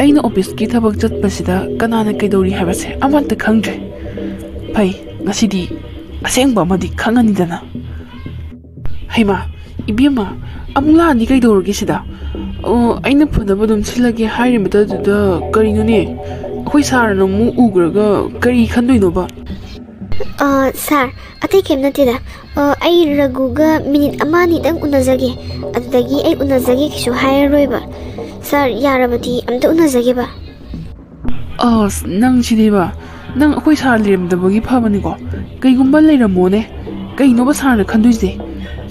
ꯑꯩꯅ ꯑꯣꯐꯤꯁꯀꯤ ꯊꯕꯛ ꯆꯠꯄꯁꯤꯗ ꯀꯅꯥꯅ ꯀꯩꯗꯧꯔꯤ ꯍꯥꯏꯕꯁꯦ ꯑꯃꯠꯇ ꯈꯪꯗ꯭ꯔꯦ ꯐꯩ ꯉꯁꯤꯗꯤ ꯑꯁꯦꯡꯕ ꯑꯃꯗꯤ ꯈꯪꯉꯅꯤꯗꯅ ꯍꯩꯃꯥ ꯏꯕꯦꯝꯃ ꯑꯃꯨꯛ ꯂꯥꯛꯑꯅꯤ ꯀꯩꯗꯧꯔꯒꯦ ꯁꯤꯗ ꯑꯩꯅ ꯐꯅꯕ ꯑꯗꯨꯝ ꯁꯤꯜꯂꯒꯦ ꯍꯥꯏꯔꯤꯕꯗꯨꯗ ꯀꯔꯤꯅꯣꯅꯦ ꯑꯩꯈꯣꯏ ꯁꯥꯔꯅ ꯑꯃꯨꯛ ꯎꯈ꯭ꯔꯒ ꯀꯔꯤ ꯈꯟꯗꯣꯏꯅꯣꯕ ꯁꯥꯔ ꯑꯇꯩ ꯀꯩꯝ ꯅꯠꯇꯦꯗ ꯑꯩ ꯔꯘꯨꯒ ꯃꯤꯅꯤꯠ ꯑꯃ ꯑꯅꯤꯗꯪ ꯎꯅꯖꯒꯦ ꯑꯗꯨꯗꯒꯤ ꯑꯩ ꯎꯅꯖꯒꯦ ꯀꯩꯁꯨ ꯍꯥꯏꯔꯔꯣꯏꯕ ꯁꯥꯔ ꯌꯥꯔꯕꯗꯤ ꯑꯝꯇ ꯎꯅꯖꯒꯦꯕ ꯑꯁ ꯅꯪꯁꯤꯗꯤꯕ ꯅꯪ ꯑꯩꯈꯣꯏ ꯁꯥꯔ ꯂꯩꯔꯝꯗꯕꯒꯤ ꯐꯕꯅꯤꯀꯣ ꯀꯩꯒꯨꯝꯕ ꯂꯩꯔꯝꯃꯣꯅꯦ ꯀꯩꯅꯣꯕ ꯁꯥꯔꯅ ꯈꯟꯗꯣꯏꯁꯦ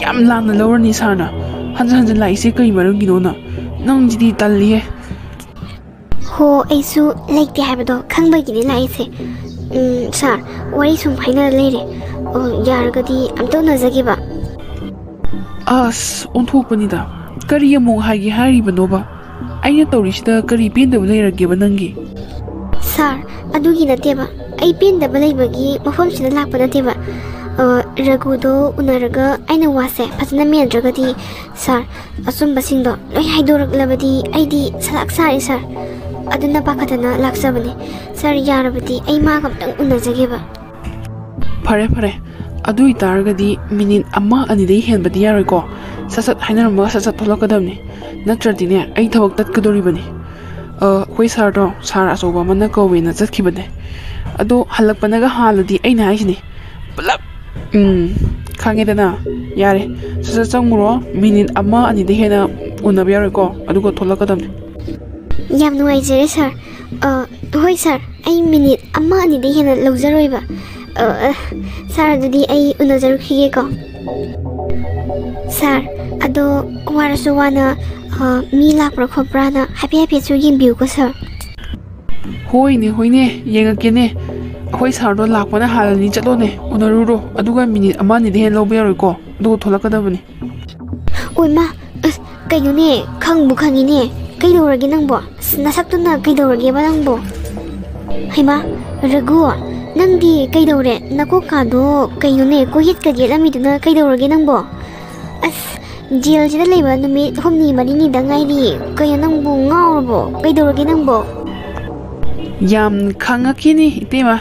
ꯌꯥꯝ ꯂꯥꯟꯅ ꯂꯧꯔꯅꯤ ꯁꯥꯔꯅ ꯍꯟꯖꯤꯟ ꯍꯟꯖꯤꯟ ꯂꯥꯛꯏꯁꯦ ꯀꯩ ꯃꯔꯝꯒꯤꯅꯣꯅ ꯅꯪꯁꯤꯗꯤ ꯇꯜꯂꯤꯍꯦ ꯍꯣ ꯑꯩꯁꯨ ꯂꯩꯇꯦ ꯍꯥꯏꯕꯗꯣ ꯈꯪꯕꯒꯤꯅꯤ ꯂꯥꯛꯏꯁꯦ ꯁꯥꯔ ꯋꯥꯔꯤ ꯁꯨꯝ ꯍꯥꯏꯅꯔ ꯂꯩꯔꯦ ꯌꯥꯔꯒꯗꯤ ꯑꯝꯇ ꯎꯅꯖꯒꯦꯕ ꯑꯁ ꯑꯣꯟꯊꯣꯛꯄꯅꯤꯗ ꯀꯔꯤ ꯑꯃꯨꯛ ꯍꯥꯏꯒꯦ ꯍꯥꯏꯔꯤꯕꯅꯣꯕ ꯑꯩꯅ ꯇꯧꯔꯤꯁꯤꯗ ꯀꯔꯤ ꯄꯦꯟꯗꯕ ꯂꯩꯔꯒꯦꯕ ꯅꯪꯒꯤ ꯁꯥꯔ ꯑꯗꯨꯒꯤ ꯅꯠꯇꯦꯕ ꯑꯩ ꯄꯦꯟꯗꯕ ꯂꯩꯕꯒꯤ ꯃꯐꯝꯁꯤꯗ ꯂꯥꯛꯄ ꯅꯠꯇꯦꯕ ꯔꯘꯨꯗꯣ ꯎꯅꯔꯒ ꯑꯩꯅ ꯋꯥꯁꯦ ꯐꯖꯅ ꯃꯦꯟꯗ꯭ꯔꯒꯗꯤ ꯁꯥꯔ ꯑꯆꯨꯝꯕꯁꯤꯡꯗꯣ ꯂꯣꯏ ꯍꯥꯏꯗꯣꯔꯛꯂꯕꯗꯤ ꯑꯩꯗꯤ ꯁꯂꯥꯛ ꯁꯥꯔꯦ ꯁꯥꯔ ꯑꯗꯨꯅ ꯄꯥꯈꯠꯇꯅ ꯂꯥꯛꯆꯕꯅꯦ ꯁꯥꯔ ꯌꯥꯔꯕꯗꯤ ꯑꯩ ꯃꯥꯒ ꯑꯝꯇꯪ ꯎꯅꯖꯒꯦꯕ ꯐꯔꯦ ꯐꯔꯦ ꯑꯗꯨ ꯑꯣꯏꯇꯥꯔꯒꯗꯤ ꯃꯤꯅꯤꯠ ꯑꯃ ꯑꯅꯤꯗꯒꯤ ꯍꯦꯟꯕꯗꯤ ꯌꯥꯔꯣꯏꯀꯣ ꯁꯠ ꯁꯠ ꯍꯥꯏꯅꯔꯝꯃꯒ ꯁꯠ ꯁꯠ ꯊꯣꯛꯂꯛꯀꯗꯕꯅꯤ ꯅꯠꯇ꯭ꯔꯗꯤꯅꯦ ꯑꯩ ꯊꯕꯛ ꯇꯠꯀꯗꯣꯔꯤꯕꯅꯤ ꯑꯩꯈꯣই ꯁꯥꯔꯗꯣ ꯁꯥꯔ ꯑꯆꯧꯕ ꯑꯃꯅ ꯀꯧꯋꯦꯅ ꯆꯠꯈꯤꯕꯅꯦ ꯑꯗꯣ ꯍꯜꯂꯛꯄꯅꯒ ꯍꯥꯜꯂꯗꯤ ꯑꯩꯅ ꯍꯥꯏꯁꯤꯅꯦ ꯄꯨꯂꯞ ꯈꯪꯉꯦꯗꯅ ꯌꯥꯔꯦ ꯁꯠ ꯁꯠ ꯆꯪꯉꯨꯔꯣ ꯃꯤꯅꯤꯠ ꯑꯃ ꯑꯅꯤꯗ ꯍꯦꯟꯅ ꯎꯅꯕ ꯌꯥꯔꯣꯏꯀꯣ ꯑꯗꯨꯒ ꯊꯣꯛꯂꯛꯀꯗꯕꯅꯤ ꯌꯥꯝ ꯅꯨꯡꯉꯥꯏꯖꯔꯦ ꯁꯥꯔ ꯍꯣꯏ ꯁꯥꯔ ꯑꯩ ꯃꯤꯅꯤꯠ ꯑꯃ ꯑꯅꯤꯗꯒꯤ ꯍꯦꯟꯅ ꯂꯧꯖꯔꯣꯏꯕ ꯁꯥꯔ ꯑꯗꯨꯗꯤ ꯑꯩ ꯎꯅꯖꯔꯨꯈꯤꯒꯦꯀꯣ ꯁꯥꯔ ꯑꯗꯣ ꯋꯥꯔꯁꯨ ꯋꯥꯅ ꯃꯤ ꯂꯥꯛꯄ꯭ꯔꯥ ꯈꯣꯠꯄ꯭ꯔꯥꯅ ꯍꯥꯏꯐꯦꯠꯁꯨ ꯌꯦꯡꯕꯤꯌꯨꯀꯣ ꯁꯥꯔ ꯍꯣꯏꯅꯦ ꯍꯣꯏꯅꯦ ꯌꯦꯡꯉꯛꯀꯦꯅꯦ ꯑꯩꯈꯣꯏ ꯁꯥꯔꯗꯣ ꯂꯥꯛꯄꯅ ꯍꯥꯜꯂꯅꯤ ꯆꯠꯂꯣꯅꯦ ꯎꯅꯔꯨꯔꯣ ꯑꯗꯨꯒ ꯃꯤꯅꯤꯠ ꯑꯃ ꯑꯅꯤꯗ ꯍꯦꯟꯅ ꯂꯧꯕ ꯌꯥꯔꯣꯏꯀꯣ ꯑꯗꯨꯒ ꯊꯣꯛꯂꯛꯀꯗꯕꯅꯤ ꯑꯣꯏꯃꯥ ꯑꯁ ꯀꯩꯅꯣꯅꯦ ꯈꯪꯕꯨ ꯈꯪꯉꯤꯅꯦ ꯀꯩꯗꯧꯔꯒꯦ ꯅꯪꯕꯣ ꯅꯁꯛꯇꯨꯅ ꯀꯩꯗꯧꯔꯒꯦꯕ ꯅꯪꯕꯣ ꯍꯩꯃꯥ ꯔꯘꯨ ꯅꯪꯗꯤ ꯀꯩꯗꯧꯔꯦ ꯅꯀꯣꯛꯀꯥꯗꯣ ꯀꯩꯅꯣꯅꯦ ꯀꯣꯌꯦꯠꯀ ꯌꯦꯠꯂꯝꯃꯤꯗꯨꯅ ꯀꯩꯗꯧꯔꯒꯦ ꯅꯪꯕꯣ ꯑꯁ ꯖꯦꯜꯁꯤꯗ ꯂꯩꯕ ꯅꯨꯃꯤꯠ 6-7ꯗ ꯉꯥꯏꯔꯤ ꯀꯩꯅꯣ ꯅꯪꯕꯨ ꯉꯥꯎꯔꯕꯣ ꯀꯩꯗꯧꯔꯒꯦ ꯅꯪꯕꯣ ꯌꯥꯝ ꯈꯪꯉꯛꯈꯤꯅꯤ ꯏꯇꯦꯃ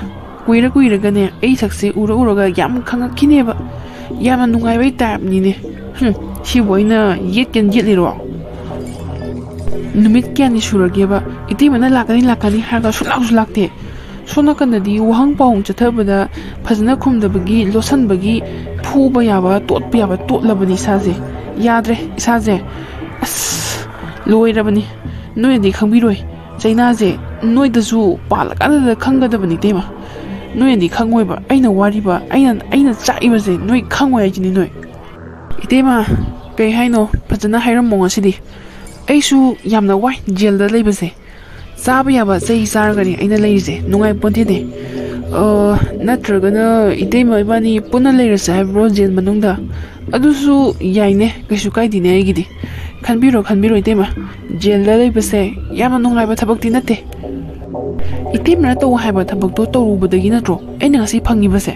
ꯀꯨꯏꯔꯒꯅꯦ ꯑꯩ ꯁꯛꯁꯦ ꯎꯔꯒ ꯌꯥꯝ ꯈꯪꯉꯛꯈꯤꯅꯦꯕ ꯌꯥꯝꯅ ꯅꯨꯡꯉꯥꯏꯕꯩ ꯇꯥꯏꯞꯅꯤꯅꯦ ꯁꯤꯕꯨ ꯑꯩꯅ ꯌꯦꯠꯀꯦꯅ ꯌꯦꯠꯂꯤꯔꯣ ꯅꯨꯃꯤꯠ ꯀꯌꯥꯅꯤ ꯁꯨꯔꯒꯦꯕ ꯏꯇꯦꯃꯅ ꯂꯥꯛꯀꯅꯤ ꯍꯥꯏꯔꯒ ꯁꯨꯡꯂꯥꯛꯁꯨ ꯂꯥꯛꯇꯦ ꯁꯣꯝ ꯅꯥꯀꯟꯗꯗꯤ ꯋꯥꯍꯪ ꯄꯥꯎꯍꯪ ꯆꯠꯊꯕꯗ ꯐꯖꯅ ꯈꯨꯝꯗꯕꯒꯤ ꯂꯣꯠꯁꯟꯕꯒꯤ ꯐꯨꯕ ꯌꯥꯕ ꯇꯣꯠꯄꯌꯥꯕ ꯇꯣꯠꯂꯕꯅꯤ ꯏꯁꯥꯁꯦ ꯌꯥꯗ꯭ꯔꯦ ꯏꯁꯥꯁꯦ ꯑꯁ ꯂꯣꯏꯔꯕꯅꯤ ꯅꯣꯏꯅꯗꯤ ꯈꯪꯕꯤꯔꯣꯏ ꯆꯩꯅꯥꯁꯦ ꯅꯣꯏꯗꯁꯨ ꯄꯥꯜꯂꯀꯥꯟꯗ ꯈꯪꯒꯗꯕꯅꯤ ꯏꯇꯦꯃ ꯅꯣꯏꯅꯗꯤ ꯈꯪꯉꯣꯏꯕ ꯑꯩꯅ ꯋꯥꯔꯤꯕ ꯑꯩꯅ ꯆꯥꯛꯏꯕꯁꯦ ꯅꯣꯏ ꯈꯪꯉꯣꯏ ꯍꯥꯏꯁꯤꯅꯤ ꯅꯣꯏ 이때마 ꯀꯩ ꯍꯥꯏꯅꯣ ꯐꯖꯅ ꯍꯥꯏꯔꯝꯃꯣ ꯉꯁꯤꯗꯤ ꯑꯩꯁꯨ ꯌꯥꯝꯅ ꯋꯥꯏ ꯖꯦꯜꯗ ꯂꯩꯕꯁꯦ ꯆꯥꯕ ꯌꯥꯕ ꯆꯩ ꯆꯥꯔꯒꯅꯤ ꯑꯩꯅ ꯂꯩꯔꯤꯁꯦ ꯅꯨꯡꯉꯥꯏꯄꯣꯟꯇꯦꯅꯦ ꯅꯠꯇ꯭ꯔꯒꯅ ꯏꯇꯩꯃ ꯏꯕꯥꯅꯤ ꯄꯨꯟꯅ ꯂꯩꯔꯁꯦ ꯍꯥꯏꯕ꯭ꯔꯣ ꯖꯦꯜ ꯃꯅꯨꯡꯗ ꯑꯗꯨꯁꯨ ꯌꯥꯏꯅꯦ ꯀꯩꯁꯨ ꯀꯥꯏꯗꯦꯅꯦ ꯑꯩꯒꯤꯗꯤ ꯈꯟꯕꯤꯔꯣ ꯏꯇꯩꯃ ꯖꯦꯜꯗ ꯂꯩꯕꯁꯦ ꯌꯥꯝꯅ ꯅꯨꯡꯉꯥꯏꯕ ꯊꯕꯛꯇꯤ ꯅꯠꯇꯦ 이때만 ꯇꯧ ꯍꯥꯏꯕ ꯊꯕꯛꯇꯣ ꯇꯧꯔꯨꯕꯗꯒꯤ ꯅꯠꯇ꯭ꯔꯣ ꯑꯩꯅ ꯉꯁꯤ ꯐꯪꯉꯤꯕꯁꯦ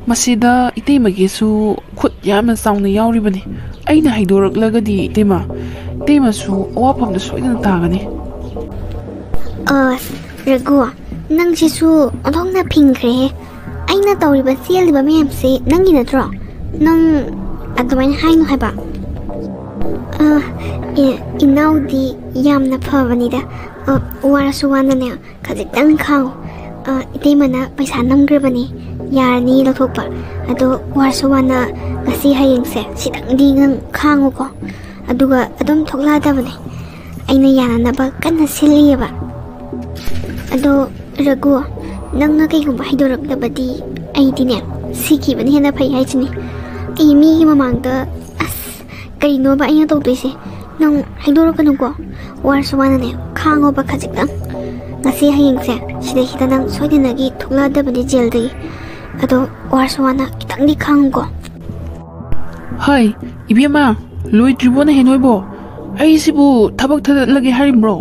ꯃꯁꯤꯗ 이때ꯃꯒꯤꯁꯨ ꯈꯨꯠ ꯌꯥꯝꯅ ꯆꯥꯎꯅ ꯌꯥꯎꯔꯤꯕꯅꯤ ꯑꯩꯅ ꯍꯩꯗꯣꯔꯛꯂꯒꯗꯤ 이때ꯃꯁꯨ ꯑꯋꯥꯐꯝꯗ ꯁꯣꯏꯗꯅ ꯇꯥꯒꯅꯤ ꯔꯘꯨ ꯅꯪꯁꯤꯁꯨ ꯑꯣꯟꯊꯣꯛꯅ ꯐꯤꯡꯈ꯭ꯔꯦꯍꯦ ꯑꯩꯅ ꯇꯧꯔꯤꯕ ꯆꯦꯜꯂꯤꯕ ꯃꯌꯥꯝꯁꯦ ꯅꯪꯒꯤ ꯅꯠꯇ꯭ꯔꯣ ꯅꯪ ꯑꯗꯨꯃꯥꯏꯅ ꯍꯥꯏꯅꯨ ꯍꯥꯏꯕ ꯏꯅꯥꯎꯗꯤ ꯌꯥꯝꯅ ꯐꯕꯅꯤꯗ ꯋꯥꯔꯁꯨ ꯋꯥꯅꯅꯦ ꯈꯖꯤꯛꯇꯪ ꯈꯥꯡꯉꯨ 이때ꯃꯅ ꯄꯩꯁꯥ ꯅꯝꯈ꯭ꯔꯕꯅꯤ ꯌꯥꯔꯅꯤ ꯂꯧꯊꯣꯛꯄ ꯑꯗꯣ ꯋꯥꯔꯁꯨ ꯋꯥꯅ ꯉꯁꯤ ꯍꯌꯦꯡꯁꯦ ꯁꯤꯇꯪꯗꯤ ꯅꯪ ꯈꯥꯡꯉꯨꯀꯣ ꯑꯗꯨꯒ ꯑꯗꯨꯝ ꯊꯣꯛꯂꯛꯑꯗꯕꯅꯤ ꯑꯩꯅ ꯌꯥꯅꯅꯕ ꯀꯟꯅ ꯁꯤꯜꯂꯤꯑꯕ ꯑꯗꯣ ꯔꯘꯨ ꯅꯪꯅ ꯀꯩꯒꯨꯝꯕ ꯍꯩꯗꯣꯔꯛꯂꯕꯗꯤ ꯑꯩꯗꯤꯅꯦ ꯁꯤꯈꯤꯕꯅ ꯍꯦꯟꯅ ꯐꯩ ꯍꯥꯏꯁꯤꯅꯤ ꯑꯩ ꯃꯤꯒꯤ ꯃꯃꯥꯡꯗ ꯑꯁ ꯀꯔꯤꯅꯣꯕ ꯑꯩꯅ ꯇꯧꯗꯣꯏꯁꯦ ꯅꯪ ꯍꯩꯗꯣꯔꯛꯀꯅꯨꯀꯣ ꯋꯥꯔꯁꯨ ꯋꯥꯅꯅꯦ ꯈꯥꯡꯉꯣꯕ ꯈꯖꯤꯛꯇꯪ ngasi hayengse sida hita nang soidinagi thokladabani jeldagi ado warsu wana kitangdi khangko hai ibema loidribona henoibo aisibu thabak thadlage harimbro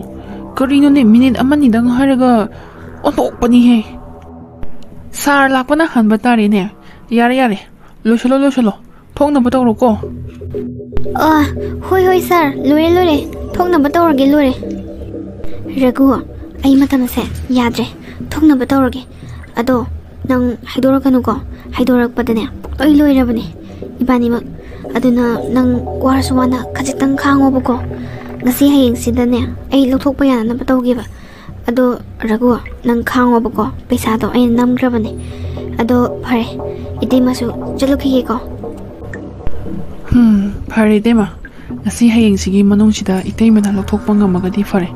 karino ne minute amani dang haraga ontokpani he sar lakpana hanba tari ne yare loshalo thokna batawro ko hoi sir lore thokna batawrage lore Ragu ai matamse yadre thongna ba tawrage ado nang haidorakanu ko haidorakpadane puktai loirabane ibani ma aduna nang waraswana khajitang khango buko ngasi hayeng sidane ai lothokpa yana na batawgiba ado Ragu nang khango buko paisa do ai namgrabane ado phare idemasu jalukhi ko phare dema ngasi hayeng sigi manung sida itei mena lothokpa ngamagadi phare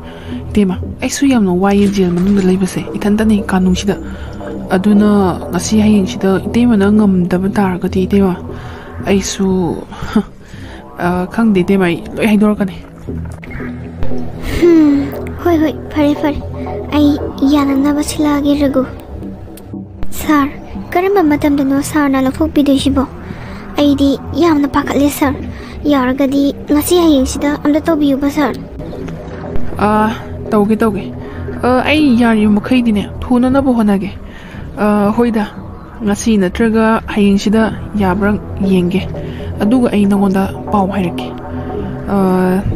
dema ai su yamno waye jel manung da leibase ithandani kanung sida aduna ngasi hayeng sida itei mena ngamdaba taragadi dema ai su khangde dema loi haidorakani hoi hoi phare ai yana na basilage Ragu sir karamba matamdano sir na lothokpidesibo aidi yamna pakatle sir yaragadi ngasi hayeng sida amda tobiyu ba sir tauge ai yari makhaidine thuna na bohonage hoida ngasi natraga hayeng sida yabrang yenge aduga ai nangonda paw hairake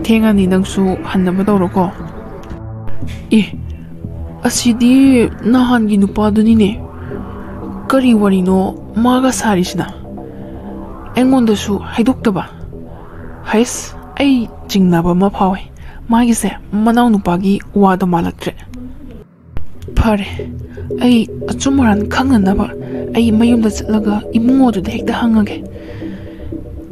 thengani nangsu hannaba tawroko asidi nahangi nupadunine kari warino maga sarisina engondasu haidoktaba hais ai jingnaba ma phawe magise manaw nupagi wado malaktre phare ai achumaran khangnanaba ai mayumda chatlaga imungodu de hekta hangage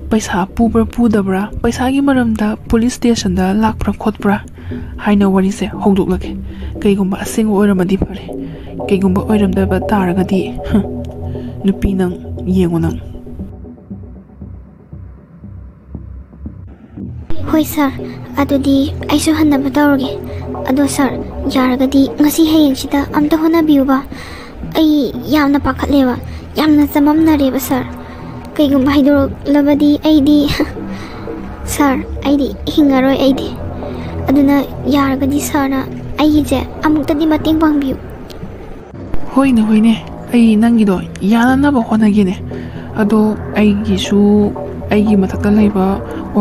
paisa pubra pudabra paisa gi maramda police station da lakpra khotpra haina warise hongdoklage kaigumba asing oiramadi phare kaigumba oiramdaba taragadi nupi nang yengo nang hoi sir adudi aisu hannaba tawrage ado sir yaragadi ngasi hayeng sida amta hona biuba ai yamna pakhatleba yamna chamamnareba sir kaigumba haidor labadi aidi sir aidi hingaroi aidi aduna yaragadi sir na aije amuktadi mating pangbiu hoine ai nangido yana na ba honagine ado aigisu aigi mathakta laiba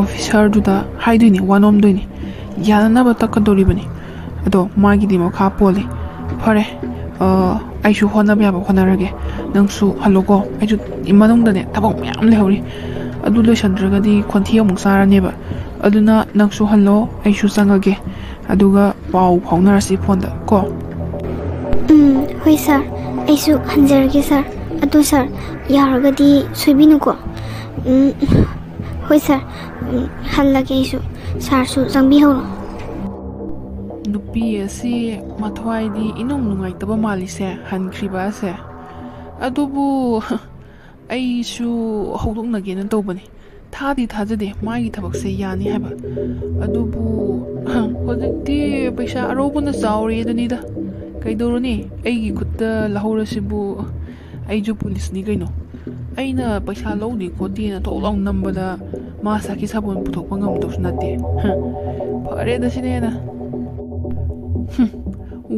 officer duda haiduini wanom duini yana na ba takadoribani ado magi di makha pole phare aishu hona ba honarage nangsu halogo aiju imanung dane tabak myam lehori adu loishandraga di khonthi amuk sarane ba aduna nangsu hallo aishu sangage aduga pau phaunarasi phonda ko hoi sir aisu hanjarage sir adu sir yaragadi soibinu ko hoi sir hallage aisu sarsu jangbi horo nupi asi mathwai di inong nungai taba mali se hankhriba se adubu aisu hodokna ge nan tobani thadi thajade magi thabak se yani haba adubu hojikti paisa arobuna chauri dunida kaidoroni aigi khutta lahorasibu aiju police ni gaino aina paisa lawdi khoti na tholong nambada ma saki sabon puthokpa ngamdos nate phare dasine na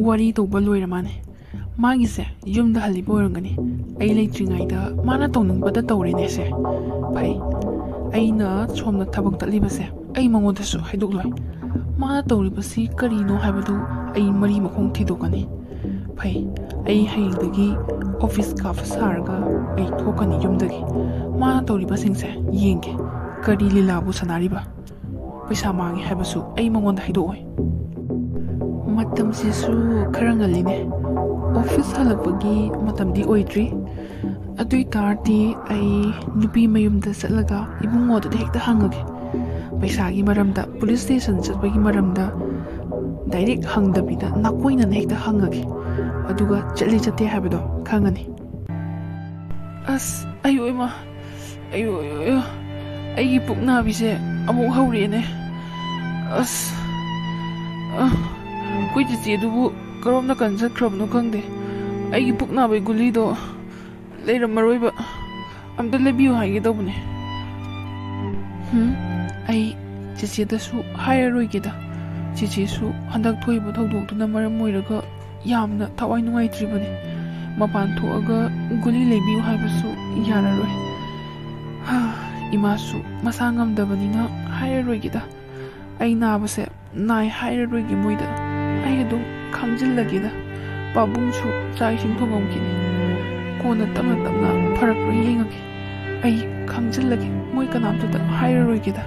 wari to baloi ramane magi se yumda hali boirangani ai leitringaida mana tonung bada tawrene se phai aina somna thabak taliba se ai mangoda su haidokloi mana tawribasi karino haibadu ai mari makhong thidokani phai ai haidagi office ka fasarga ai thokani yumdagi mana tawriba singse yenge kari lilabu sanariba paisa mangi haibasu ai mangonda haidoi matam sisu kharangaline office halapagi matamdi oidri adui tarti ai nupi mayumda satlaga ibungoda hekta hangage paisa gi maramda police station chatbagi maramda direct hangdabida nakoina hekta hangage aduga chali chate habado khangani as ayo ema ayo ai pukna bise amu haurene as koi ji dubu karomna kan sakhrabno khangde ai pukna bai guli do leiramroiba amda lebiu haige dobne ai chichi da su hairoi gida chichi su handak thoiba thodok na maram moiraga yamna thawai nungai tribane mapan thoaga guli lebiu haibasu yararoi imasu masangam dabanina hairoi gida ai nabase nai hairoi gi moida ꯑꯩ ꯑꯗꯨꯝ ꯈꯥꯡꯖꯤꯜꯂꯒꯦꯗ ꯄꯥꯕꯨꯡꯁꯨ ꯆꯥꯛ ꯏꯁꯤꯡ ꯊꯣꯡꯉꯝꯈꯤꯅꯤ ꯀꯣꯟꯅ ꯇꯞꯅ ꯇꯞꯅ ꯐꯔꯛꯄ꯭ꯔꯥ ꯌꯦꯡꯉꯒꯦ ꯑꯩ ꯈꯥꯡꯖꯤꯜꯂꯒꯦ ꯃꯣꯏ ꯀꯅꯥꯝꯇꯗ ꯍꯥꯏꯔꯔꯣꯏꯒꯦꯗ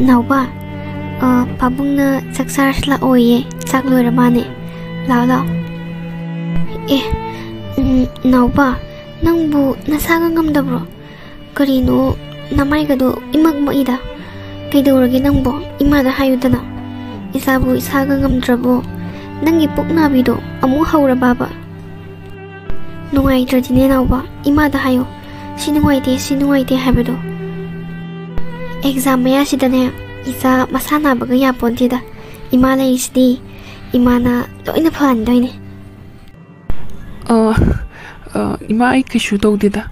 ꯅꯥꯎꯕ ꯄꯥꯕꯨꯡꯅ ꯆꯥꯛ ꯆꯥꯔꯁꯤ ꯂꯥꯛꯑꯣꯌꯦ ꯆꯥꯛ ꯂꯣꯏꯔ ꯃꯥꯅꯦ ꯂꯥꯛꯑꯣ ꯂꯥꯛꯑꯣ ꯑꯦ ꯅꯥꯎꯕ ꯅꯪꯕꯨ ꯅꯁꯥꯒ ꯉꯝꯗꯕ꯭ꯔꯣ ꯀꯔꯤꯅꯣ ꯅꯃꯥꯏꯒꯗꯣ ꯏꯃꯛ ꯃꯛꯏꯗ ꯀꯩꯗꯧꯔꯒꯦ ꯅꯪꯕꯣ ꯏꯃꯥꯗ ꯍꯥꯏꯌꯨꯗꯅ ꯏꯁꯥꯕꯨ ꯏꯁꯥꯒ ꯉꯝꯗ꯭ꯔꯕꯣ ꯅꯪꯒꯤ ꯄꯨꯛ ꯅꯥꯕꯤꯗꯣ ꯑꯃꯨꯛ ꯍꯧꯔꯕꯕ ꯅꯨꯡꯉꯥꯏꯇ꯭ꯔꯗꯤꯅꯦ ꯅꯥꯎꯕ ꯏꯃꯥꯗ ꯍꯥꯏꯌꯣ ꯁꯤ ꯅꯨꯡꯉꯥꯏꯇꯦ ꯍꯥꯏꯕꯗꯣ ꯑꯦꯛꯖꯥꯝ ꯃꯌꯥꯁꯤꯗꯅꯦ ꯏꯆꯥ ꯃꯁꯥ ꯅꯥꯕꯒ ꯌꯥꯄꯣꯟꯇꯦꯗ ꯏꯃꯥ ꯂꯩꯔꯤꯁꯤꯗꯤ ꯏꯃꯥꯅ ꯂꯣꯏꯅ ꯐꯍꯟꯗꯣꯏꯅꯦ ꯏꯃꯥ ꯑꯩ ꯀꯩꯁꯨ ꯇꯧꯗꯦꯗ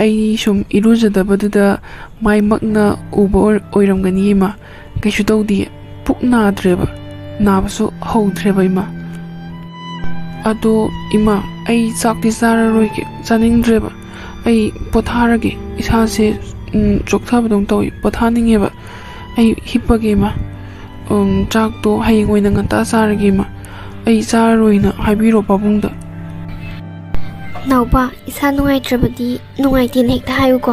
ꯑꯩ ꯁꯨꯝ ꯏꯔꯨꯖꯗꯕꯗꯨꯗ ꯃꯥꯏꯃꯛꯅ ꯎꯕ ꯑꯣꯏꯔꯝꯒꯅꯤ ꯏꯃꯥ ꯀꯩꯁꯨ ꯇꯧꯗꯤꯌꯦ ꯄꯨꯛ ꯅꯥꯗ꯭ꯔꯦꯕ ꯅꯥꯕꯁꯨ ꯍꯧꯗ꯭ꯔꯦꯕ ꯏꯃꯥ ꯑꯗꯣ ꯏꯃꯥ ꯑꯩ ꯆꯥꯛꯇꯤ ꯆꯥꯔꯔꯣꯏꯒꯦ ꯆꯥꯅꯤꯡꯗ꯭ꯔꯦꯕ ꯑꯩ ꯄꯣꯊꯥꯔꯒꯦ ꯏꯁꯥꯁꯦ ꯆꯣꯛꯊꯕꯗꯧ ꯇꯧꯏ ꯄꯣꯊꯥꯅꯤꯡꯉꯦꯕ ꯑꯩ ꯍꯤꯞꯄꯒꯦ ꯏꯃꯥ ꯆꯥꯛꯇꯣ ꯍꯌꯦꯡ ꯑꯣꯏꯅ ꯉꯟꯇꯥ ꯆꯥꯔꯒꯦ ꯏꯃꯥ ꯑꯩ ꯆꯥꯔꯔꯣꯏꯅ ꯍꯥꯏꯕꯤꯔꯣ ꯄꯥꯕꯨꯡꯗ ꯅꯥꯎꯕ ꯏꯁꯥ ꯅꯨꯡꯉꯥꯏꯇ꯭ꯔꯕꯗꯤ ꯅꯨꯡꯉꯥꯏꯇꯦꯅ ꯍꯦꯛꯇ ꯍꯥꯏꯌꯨꯀꯣ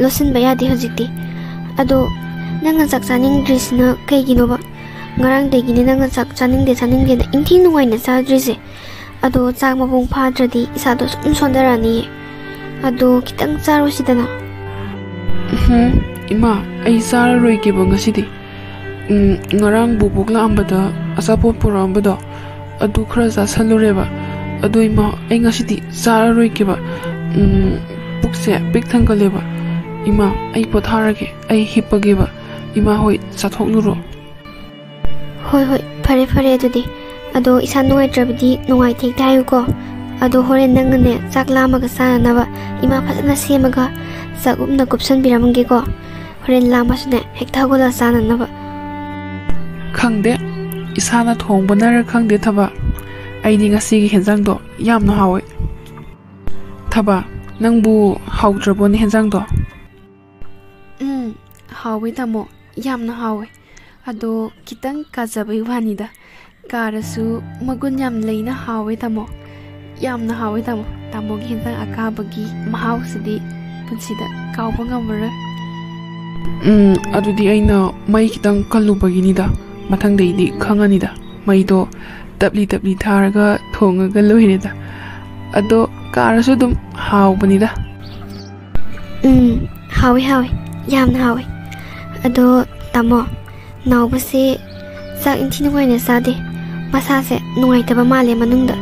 ꯂꯣꯠꯁꯤꯟꯕ ꯌꯥꯗꯦ ꯍꯧꯖꯤꯛꯇꯤ ꯑꯗꯣ ꯅꯪꯅ ꯆꯥꯛ ꯆꯥꯅꯤꯡꯗ꯭ꯔꯤꯁꯤꯅ ꯀꯩꯒꯤꯅꯣꯕ ꯉꯔꯥꯡꯗꯒꯤꯅꯦ ꯅꯪꯅ ꯆꯥꯛ ꯆꯥꯅꯤꯡꯗꯦꯅ ꯏꯟꯊꯤ ꯅꯨꯡꯉꯥꯏꯅ ꯆꯥꯗ꯭ꯔꯤꯁꯦ ꯑꯗꯣ ꯆꯥꯛ ꯃꯄꯨꯡ ꯐꯥꯗ꯭ꯔꯗꯤ ꯏꯁꯥꯗꯣ ꯁꯨꯝ ꯁꯣꯟꯊꯔꯛꯑꯅꯤꯌꯦ ꯑꯗꯣ ꯈꯤꯇꯪ ꯆꯥꯔꯨꯁꯤꯗꯅ ꯏꯃꯥ ꯑꯩ ꯆꯥꯔꯔꯣꯏꯒꯦꯕ ꯉꯁꯤꯗꯤ ꯉꯔꯥꯡ ꯕꯨꯕꯣꯛ ꯂꯥꯛꯑꯝꯕꯗ ꯑꯆꯥꯄꯣꯠ ꯄꯨꯔꯛꯑꯝꯕꯗꯣ ꯑꯗꯨ ꯈꯔ ꯆꯥꯁꯜꯂꯨꯔꯦꯕ ꯑꯗꯣ ꯏꯃꯥ ꯑꯩ ꯉꯁꯤꯗꯤ ꯆꯥꯔꯔꯣꯏꯒꯦꯕ ꯄꯨꯛꯁꯦ ꯄꯤꯛ ꯊꯪꯒꯠꯂꯦꯕ ꯏꯃꯥ ꯑꯩ ꯄꯣꯊꯥꯔꯒꯦ ꯑꯩ ꯍꯤꯞꯄꯒꯦꯕ ꯏꯃꯥ ꯍꯣꯏ ꯆꯥꯊꯣꯛꯂꯨꯔꯣ ꯍꯣꯏ ꯐꯔꯦ ꯑꯗꯨꯗꯤ ꯑꯗꯣ ꯏꯁꯥ ꯅꯨꯡꯉꯥꯏꯇ꯭ꯔꯕꯗꯤ ꯅꯨꯡꯉꯥꯏꯇꯦ ꯍꯦꯛꯇ ꯍꯥꯏꯌꯨꯀꯣ ꯑꯗꯣ ꯍꯣꯔꯦꯟ ꯅꯪꯅꯅꯦ ꯆꯥꯛ ꯂꯥꯝꯃꯒ ꯆꯥꯅꯅꯕ ꯏꯃꯥ ꯐꯖꯅ ꯁꯦꯝꯃꯒ ꯆꯥꯛꯎꯞꯅ ꯀꯨꯞꯁꯟꯕꯤꯔꯝꯒꯦꯀꯣ ꯍꯣꯔꯦꯟ ꯂꯥꯝꯃꯁꯨꯅꯦ ꯍꯦꯛꯇ ꯍꯧꯒꯠꯂꯒ ꯆꯥꯅꯅꯕ ꯈꯪꯗꯦ ꯏꯁꯥꯅ ꯊꯣꯡꯕꯅꯔ ꯈꯪꯗꯦ ꯊꯕ ꯑꯩꯗꯤ ꯉꯁꯤꯒꯤ ꯍꯦꯟꯖꯥꯡꯗꯣ ꯌꯥꯝꯅ ꯍꯥꯎꯋꯦ ꯊꯕ ꯅꯪꯕꯨ ꯍꯥꯎꯇ꯭ꯔꯕꯣꯅꯦ ꯍꯦꯟꯖꯥꯡꯗꯣ ꯍꯥꯎꯋꯦ ꯇꯥꯃꯣ ꯌꯥꯝꯅ ꯍꯥꯎꯋꯦ ꯑꯗꯣ ꯈꯤꯇꯪ ꯀꯥꯖꯕꯩ ꯋꯥꯅꯤꯗ ꯀꯥꯔꯁꯨ ꯃꯒꯨꯟ ꯌꯥꯝ ꯂꯩꯅ ꯍꯥꯎꯋꯦ ꯇꯥꯃꯣ ꯌꯥꯝꯅ ꯍꯥꯎꯋꯦ ꯇꯥꯃꯣ ꯇꯥꯃꯣꯒꯤ ꯍꯦꯟꯖꯥꯡ ꯑꯀꯥꯕꯒꯤ ꯃꯍꯥꯎꯁꯤꯗꯤ ꯄꯨꯟꯁꯤꯗ ꯀꯥꯎꯕ ꯉꯝꯃꯔꯣꯏ ꯑꯗꯨꯗꯤ ꯑꯩꯅ ꯃꯩ khitang ꯀꯜꯂꯨꯕꯒꯤꯅꯤꯗ ꯃꯊꯪꯗꯩꯗꯤ ꯈꯪꯉꯅꯤꯗ ꯃꯩꯗꯣ ꯇꯞꯂꯤ ꯊꯥꯔꯒ ꯊꯣꯡꯉꯒ ꯂꯣꯏꯔꯦꯗ ꯑꯗꯣ ꯀꯥꯔꯁꯨ ꯑꯗꯨꯝ ꯍꯥꯎꯕꯅꯤꯗ ꯍꯥꯎꯋꯦ ꯌꯥꯝꯅ ꯍꯥꯎꯋꯦ ꯑꯗꯣ ꯇꯥꯃꯣ ꯅꯥꯎꯕꯁꯦ ꯆꯥꯛ ꯏꯟꯊꯤ ꯅꯨꯡꯉꯥꯏꯅ ꯆꯥꯗꯦ ꯃꯁꯥꯁꯦ ꯅꯨꯡꯉꯥꯏꯇꯕ ꯃꯥꯜꯂꯦ ꯃꯅꯨꯡꯗ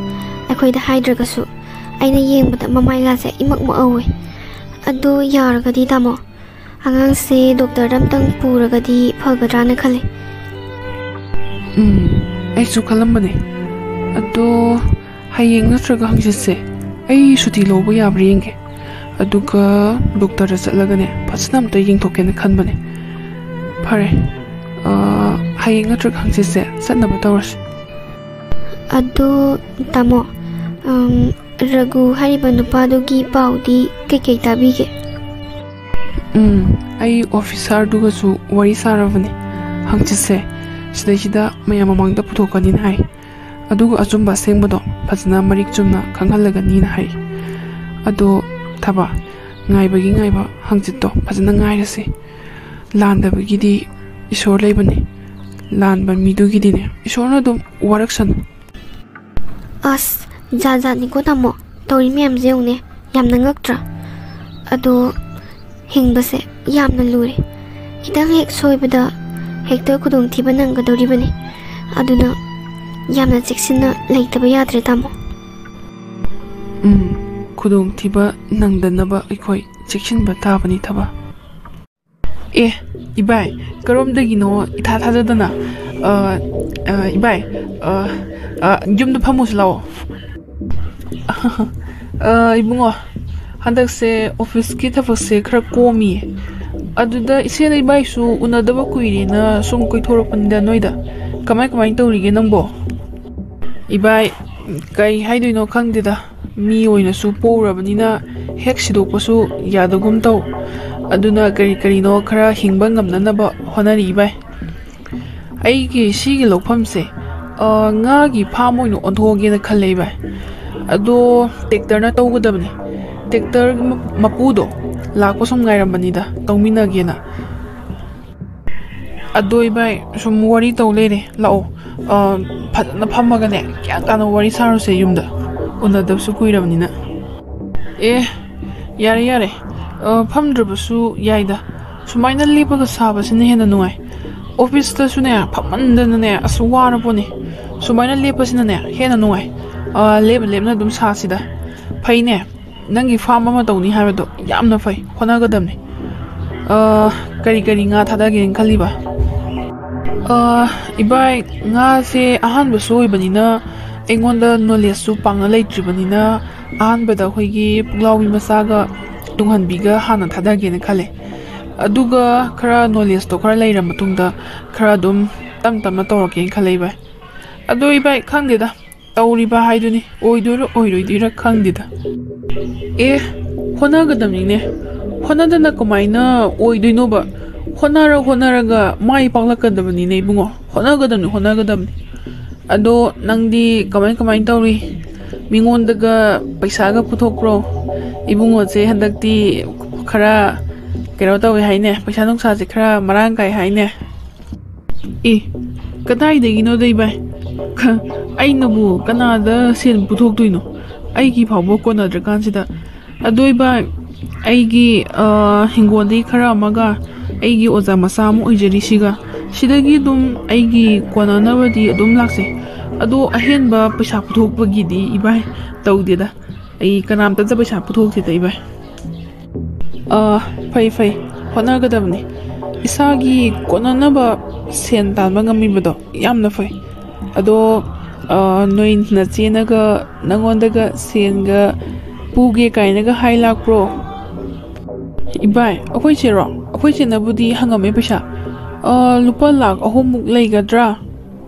ꯑꯩꯈꯣꯏꯗ ꯍꯥꯏꯗ꯭ꯔꯒꯁꯨ ꯑꯩꯅ ꯌꯦꯡꯕꯗ ꯃꯃꯥꯏꯒꯥꯁꯦ ꯏꯃꯛ ꯃꯛꯑꯧꯋꯦ ꯑꯗꯣ ꯌꯥꯔꯒꯗꯤ ꯇꯥꯃꯣ ꯑꯉꯥꯡꯁꯦ ꯗꯣꯛꯇꯔꯗ ꯑꯝꯇꯪ ꯄꯨꯔꯒꯗꯤ ꯐꯒꯗ꯭ꯔꯥꯅ ꯈꯜꯂꯦ ꯑꯩꯁꯨ ꯈꯜꯂꯝꯕꯅꯦ ꯑꯗꯣ ꯍꯌꯦꯡ ꯅꯠꯇ꯭ꯔꯒ ꯍꯪꯆꯤꯠꯁꯦ ꯑꯩ ꯁꯨꯇꯤ ꯂꯧꯕ ꯌꯥꯕ꯭ꯔꯥ ꯌꯦꯡꯒꯦ ꯑꯗꯨꯒ ꯗꯣꯛꯇꯔꯗ ꯆꯠꯂꯒꯅꯦ ꯐꯖꯅ ꯑꯝꯇ ꯌꯦꯡꯊꯣꯛꯀꯦꯅ ꯈꯟꯕꯅꯦ ꯐꯔꯦ ꯍꯌꯦꯡ ꯅꯠꯇ꯭ꯔꯒ ꯍꯪꯆꯤꯠꯁꯦ ꯆꯠꯅꯕ ꯇꯧꯔꯁꯤ ꯑꯗꯣ ꯇꯥꯃꯣ ꯔꯘꯨ ꯍꯥꯏꯔꯤꯕ ꯅꯨꯄꯥꯗꯨꯒꯤ ꯄꯥꯎꯗꯤ ꯀꯩꯀꯩ ꯇꯥꯕꯤꯒꯦ ꯑꯩ ꯑꯣꯐꯤꯁꯥꯔꯗꯨꯒꯁꯨ ꯋꯥꯔꯤ ꯁꯥꯔꯕꯅꯦ ꯍꯪꯆꯤꯠꯁꯦ ꯁꯤꯗꯩꯁꯤꯗ ꯃꯌꯥꯝ ꯃꯃꯥꯡꯗ ꯄꯨꯊꯣꯛꯀꯅꯤꯅ ꯍꯥꯏ ꯑꯗꯨꯒ ꯑꯆꯨꯝꯕ ꯑꯁꯦꯡꯕꯗꯣ ꯐꯖꯅ ꯃꯔꯤꯛ ꯆꯨꯝꯅ ꯈꯪꯍꯜꯂꯒꯅꯤꯅ ꯍꯥꯏ ꯑꯗꯣ ꯊꯕ ꯉꯥꯏꯕꯒꯤ ꯉꯥꯏꯕ ꯍꯪꯆꯤꯠꯇꯣ ꯐꯖꯅ ꯉꯥꯏꯔꯁꯤ ꯂꯥꯟꯗꯕꯒꯤꯗꯤ ꯏꯁꯣꯔ ꯂꯩꯕꯅꯤ ꯂꯥꯟꯕ ꯃꯤꯗꯨꯒꯤꯗꯤꯅꯦ ꯏꯁꯣꯔꯅ ꯑꯗꯨꯝ ꯋꯥꯔꯛꯁꯅꯨ ꯑꯁ ꯖꯥꯠꯅꯤꯀꯣ ꯇꯥꯃꯣ ꯇꯧꯔꯤ ꯃꯌꯥꯝꯁꯦ ꯌꯦꯡꯉꯨꯅꯦ ꯌꯥꯝꯅ ꯉꯛꯇ꯭ꯔꯥ ꯑꯗꯣ ꯍꯤꯡꯕꯁꯦ ꯌꯥꯝꯅ ꯂꯨꯔꯦ ꯈꯤꯇꯪ ꯍꯦꯛ ꯁꯣꯏꯕꯗ ꯍꯦꯛꯇ ꯈꯨꯗꯣꯡꯊꯤꯕ ꯅꯪꯒꯗꯧꯔꯤꯕꯅꯤ ꯑꯗꯨꯅ ꯌꯥꯝꯅ ꯆꯦꯛꯁꯤꯟꯅ ꯂꯩꯇꯕ ꯌꯥꯗ꯭ꯔꯦ ꯇꯥꯃꯣ ꯈꯨꯗꯣꯡꯊꯤꯕ ꯅꯪꯗꯅꯕ ꯑꯩꯈꯣꯏ ꯆꯦꯛꯁꯤꯟꯕ ꯇꯥꯕꯅꯤ ꯊꯕ ꯏꯕꯥꯏ ꯀꯔꯣꯝꯗꯒꯤꯅꯣ ꯏꯊꯥ ꯊꯥꯖꯗꯅ ꯏꯕꯥꯏ ꯌꯨꯝꯗ ꯐꯝꯃꯨꯁꯤ ꯂꯥꯛꯑꯣ 이봉아 한덕세 오피스키 타박세 크라 꼬미 아두다 이세나 이바이수 우나다바 꾸이리나 좀 꾸이토록반다 노이다 까마이 떠우리게 낭보 이바이 까이 하이도이노 칸데다 미 오이나수 포우라바니나 핵 시도고수 야도금 떠우 아두나 까리노 크라 힝바 ngam나나바 호나리 이바이 ꯑꯩꯒꯤ ꯁꯤꯒꯤ ꯂꯧꯐꯝꯁꯦ ꯉꯥꯒꯤ ꯐꯥꯝ ꯑꯣꯏꯅ ꯑꯣꯟꯊꯣꯛꯑꯒꯦꯅ ꯈꯜꯂꯦ ꯚꯥꯏ ꯑꯗꯣ ꯇꯦꯛꯇꯔꯅ ꯇꯧꯒꯗꯕꯅꯤ ꯇꯦꯛꯇꯔ ꯃꯄꯨꯗꯣ ꯂꯥꯛꯄ ꯁꯨꯝ ꯉꯥꯏꯔꯝꯕꯅꯤꯗ ꯇꯧꯃꯤꯟꯅꯒꯦꯅ ꯑꯗꯣ ꯏꯕꯥꯏ ꯁꯨꯝ ꯋꯥꯔꯤ ꯇꯧ ꯂꯩꯔꯦ ꯂꯥꯛꯑꯣ ꯐꯖꯅ ꯐꯝꯃꯒꯅꯦ ꯒ꯭ꯌꯥꯟ ꯇꯥꯅ ꯋꯥꯔꯤ ꯁꯥꯔꯨꯁꯦ ꯌꯨꯝꯗ ꯎꯅꯗꯕꯁꯨ ꯀꯨꯏꯔꯕꯅꯤ나 ꯌꯥꯔꯦ ꯌꯥꯔꯦ ꯐꯝꯗ꯭ꯔꯕꯁꯨ ꯌꯥꯏꯗ ꯁꯨꯃꯥꯏꯅ ꯂꯦꯞꯄꯒ ꯁꯥꯕꯁꯤꯅ ꯍꯦꯟꯅ ꯅꯨꯡꯉꯥꯏ ꯑꯣꯐꯤꯁꯇꯁꯨꯅꯦ ꯐꯝꯃꯟꯗꯅꯅꯦ ꯑꯁ ꯋꯥꯔꯕꯣꯅꯦ ꯁꯨꯃꯥꯏꯅ ꯂꯦꯞꯄꯁꯤꯅꯅꯦ ꯍꯦꯟꯅ ꯅꯨꯡꯉꯥꯏ ꯂꯦꯞꯅ ꯂꯦꯞꯅ ꯑꯗꯨꯝ ꯁꯥꯁꯤꯗ ꯐꯩꯅꯦ ꯅꯪꯒꯤ ꯐꯥꯝ ꯑꯃ ꯇꯧꯅꯤ ꯍꯥꯏꯕꯗꯣ ꯌꯥꯝꯅ ꯐꯩ ꯍꯣꯠꯅꯒꯗꯕꯅꯤ ꯀꯔꯤ ꯀꯔꯤ ꯉꯥ ꯊꯥꯗꯒꯦꯅ ꯈꯜꯂꯤꯕ 이바이 nga세 ahanbasu oibanina aingonda knowledge su pangna leitribανina ahanbada hoigi puglawi masaga tunghanbiga hana thadagena khale aduga khara knowledge to khara leira matungda khara dum tamna tawrake khale bai adu ibai khangdeda tawriba haiduni oiroidira khangdeda honagadamni honadana komaina oidoinoba honaraga mai paglakadabani ne bungo honagadamni ado nangdi kamai tawri mingondaga paisa ga puthokro ibungo che handakti khara kero tawi haine paisa nungsa je khara marang kai haine kadai degino dei bai ainabu kanada sen puthoktuino aigi phawbo konadra kansida adoi bai aigi hingondi khara amaga aigi oza masa mu oijeri sidagi dum aigi konanawadi dum lakse ado ahenba paisa puthokpagi di ibai tawdeda ai kanamta ja paisa puthokti dai bai fai honagadabni isagi konanaba sen talba ngamibado yamna fai ado noi na chenaga nangondaga senga puge kainaga hailakpro ibai akhoi chenabudi hangame paisa lupa lakh ahomuk leigadra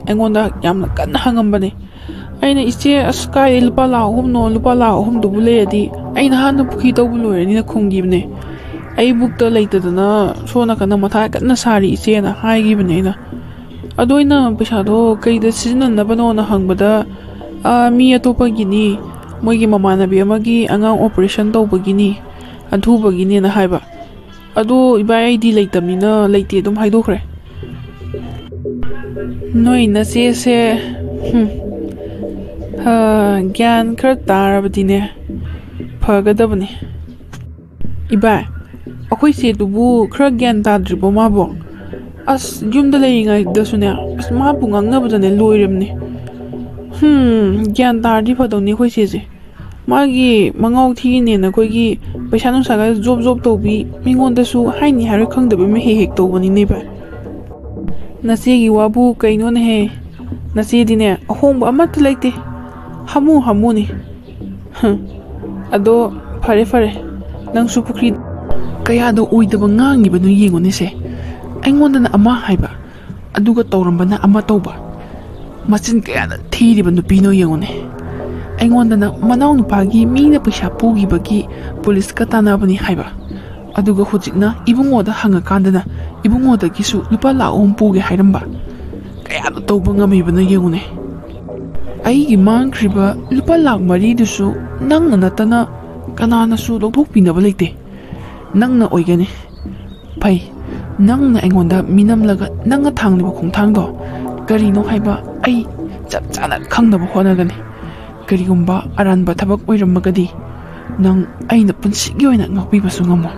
aingonda yamna kanna hangambane aina iche askai lupa lakh ahom dubu leadi aina hanu pukhi tawbu loirani na khonggibne ai bukta leitadana sona kana matha kanna sari iche na haigibne ina adoina paisa do kaida sizinanabano na hangbada mi atopagini moigi mamanabi amagi angang operation tawbagini adhubagini na haiba ado ibai ID leitamina leite dum haidokre noi na se gyan khar tarabdine phagadabni ibai akhoi se dubu khar gyan tadribo mabo as yumda leingai dasune as ma bungangnabadane loiremni gyan tardi phadoni khoi se magi mangau thine na koigi paisa nungsaga job tawbi mingonda su haini haru khangdabi me hek tawbani ne ba nasegi wabu kaino ne he nasi dine ahongba amat leite hamu ni ado fare nang su pukri kaya do oidaba ngangi banu yengone se aingonda na ama haiba aduga tawrambana ama tawba machin kaya na thiri banu pino yengone aingonda manau nupagi mina paisa pugibagi police ka tanabani haiba aduga hojikna ibungoda hangakandana ibungoda gisu lupa laom puge hairamba kaya do tawba ngamibana yengune aigi mangkhriba lupa lakh mari dusu nangna natana kanana su logthokpinaba leite nangna oigane pai nangna aingonda minamlaga nangna thangliba khongthangdo karino haiba ai chap chana khangnaba honagani karigumba aranba thabak oiramagadi nang aina punsigi oina ngakpibasu ngamo